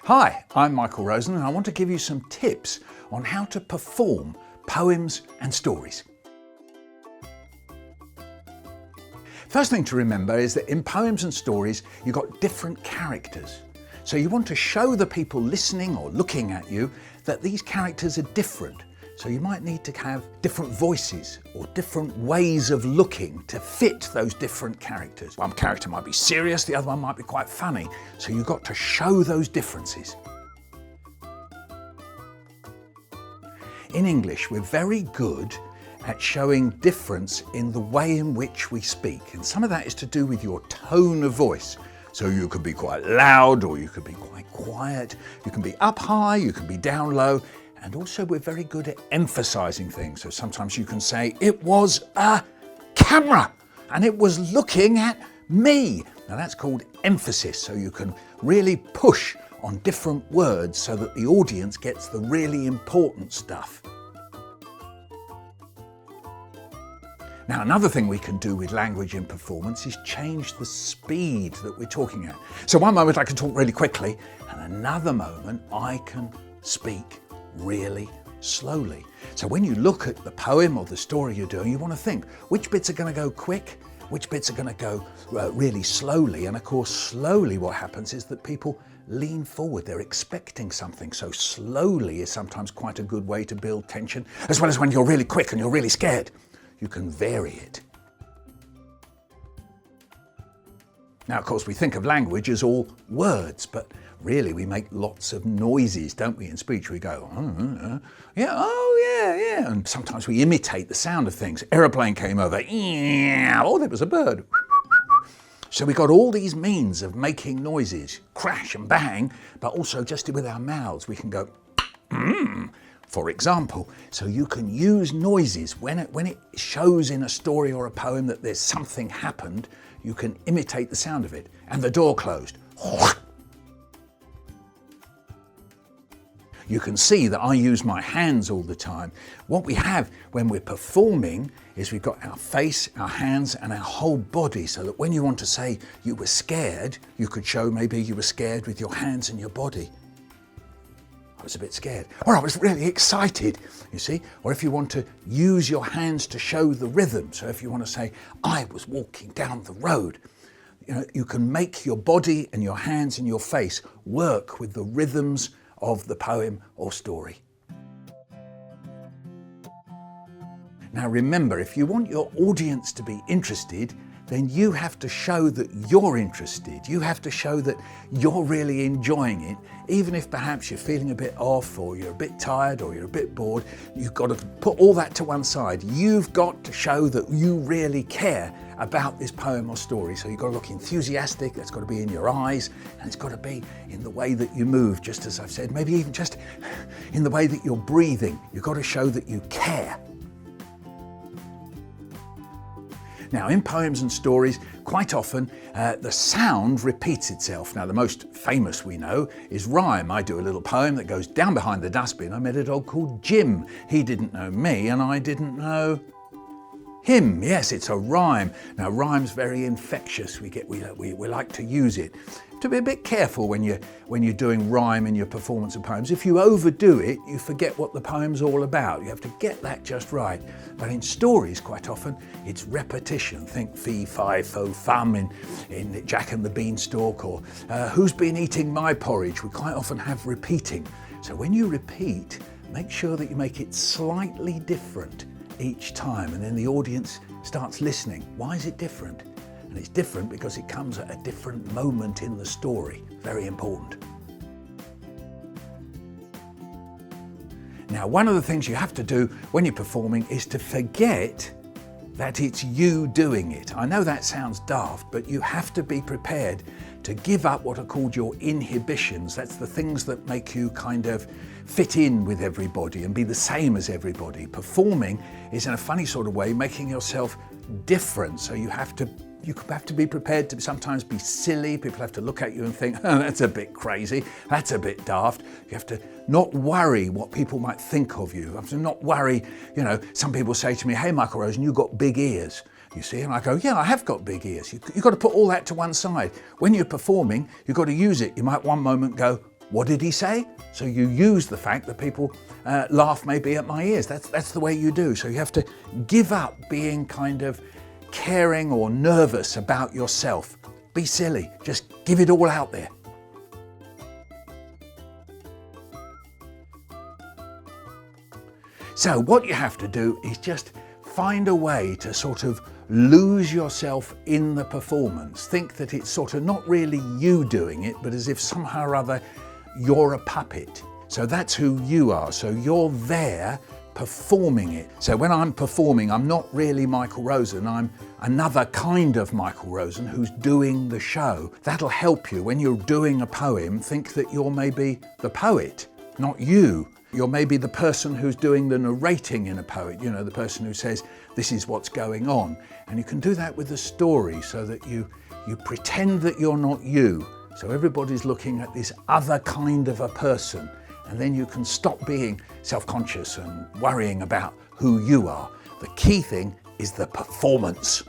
Hi, I'm Michael Rosen and I want to give you some tips on how to perform poems and stories. First thing to remember is that in poems and stories you've got different characters. So you want to show the people listening or looking at you that these characters are different. So you might need to have different voices or different ways of looking to fit those different characters. One character might be serious, the other one might be quite funny. So you've got to show those differences. In English, we're very good at showing difference in the way in which we speak. And some of that is to do with your tone of voice. So you could be quite loud or you could be quite quiet. You can be up high, you can be down low. And also we're very good at emphasizing things. So sometimes you can say, it was a camera and it was looking at me. Now that's called emphasis. So you can really push on different words so that the audience gets the really important stuff. Now another thing we can do with language in performance is change the speed that we're talking at. So one moment I can talk really quickly and another moment I can speak really slowly. So when you look at the poem or the story you're doing, you want to think which bits are going to go quick, which bits are going to go really slowly. And of course, slowly what happens is that people lean forward. They're expecting something. So slowly is sometimes quite a good way to build tension, as well as when you're really quick and you're really scared. You can vary it. Now, of course, we think of language as all words, but really we make lots of noises, don't we, in speech? We go, yeah, oh, yeah. And sometimes we imitate the sound of things. Aeroplane came over, oh, there was a bird. So we got all these means of making noises, crash and bang, but also just with our mouths. We can go, for example. So you can use noises when it shows in a story or a poem that there's something happened. You can imitate the sound of it. And the door closed. You can see that I use my hands all the time. What we have when we're performing is we've got our face, our hands, and our whole body, so that when you want to say you were scared, you could show maybe you were scared with your hands and your body. I was a bit scared. Or I was really excited, you see. Or if you want to use your hands to show the rhythm. So if you want to say, I was walking down the road, you can make your body and your hands and your face work with the rhythms of the poem or story. Now remember, if you want your audience to be interested, then you have to show that you're interested. You have to show that you're really enjoying it, even if perhaps you're feeling a bit off or you're a bit tired or you're a bit bored. You've got to put all that to one side. You've got to show that you really care about this poem or story. So you've got to look enthusiastic, that's got to be in your eyes, and it's got to be in the way that you move, just as I've said, maybe even just in the way that you're breathing. You've got to show that you care. Now, in poems and stories, quite often the sound repeats itself. Now, the most famous we know is rhyme. I do a little poem that goes down behind the dustbin. I met a dog called Jim. He didn't know me and I didn't know him. Yes, it's a rhyme. Now, rhyme's very infectious. We like to use it. To be a bit careful when you're doing rhyme in your performance of poems. If you overdo it, you forget what the poem's all about. You have to get that just right. But in stories, quite often, it's repetition. Think fee, fi, fo, fum in Jack and the Beanstalk, or who's been eating my porridge? We quite often have repeating. So when you repeat, make sure that you make it slightly different each time, and then the audience starts listening. Why is it different? And it's different because it comes at a different moment in the story. Very important. Now, one of the things you have to do when you're performing is to forget that it's you doing it. I know that sounds daft, but you have to be prepared to give up what are called your inhibitions. That's the things that make you kind of fit in with everybody and be the same as everybody. Performing is, in a funny sort of way, making yourself different. So you have to be prepared to sometimes be silly. People have to look at you and think, oh, that's a bit crazy, that's a bit daft. You have to not worry what people might think of you. You have to not worry, some people say to me, hey, Michael Rosen, you've got big ears. You see, and I go, yeah, I have got big ears. You've got to put all that to one side. When you're performing, you've got to use it. You might one moment go, what did he say? So you use the fact that people laugh maybe at my ears. That's the way you do. So you have to give up being kind of caring or nervous about yourself. Be silly, just give it all out there. So what you have to do is just find a way to sort of lose yourself in the performance. Think that it's sort of not really you doing it, but as if somehow or other you're a puppet. So that's who you are. So you're there performing it. So when I'm performing, I'm not really Michael Rosen, I'm another kind of Michael Rosen who's doing the show. That'll help you when you're doing a poem. Think that you're maybe the poet, not you. You're maybe the person who's doing the narrating in a poem, you know, the person who says, this is what's going on. And you can do that with a story so that you pretend that you're not you. So everybody's looking at this other kind of a person. And then you can stop being self-conscious and worrying about who you are. The key thing is the performance.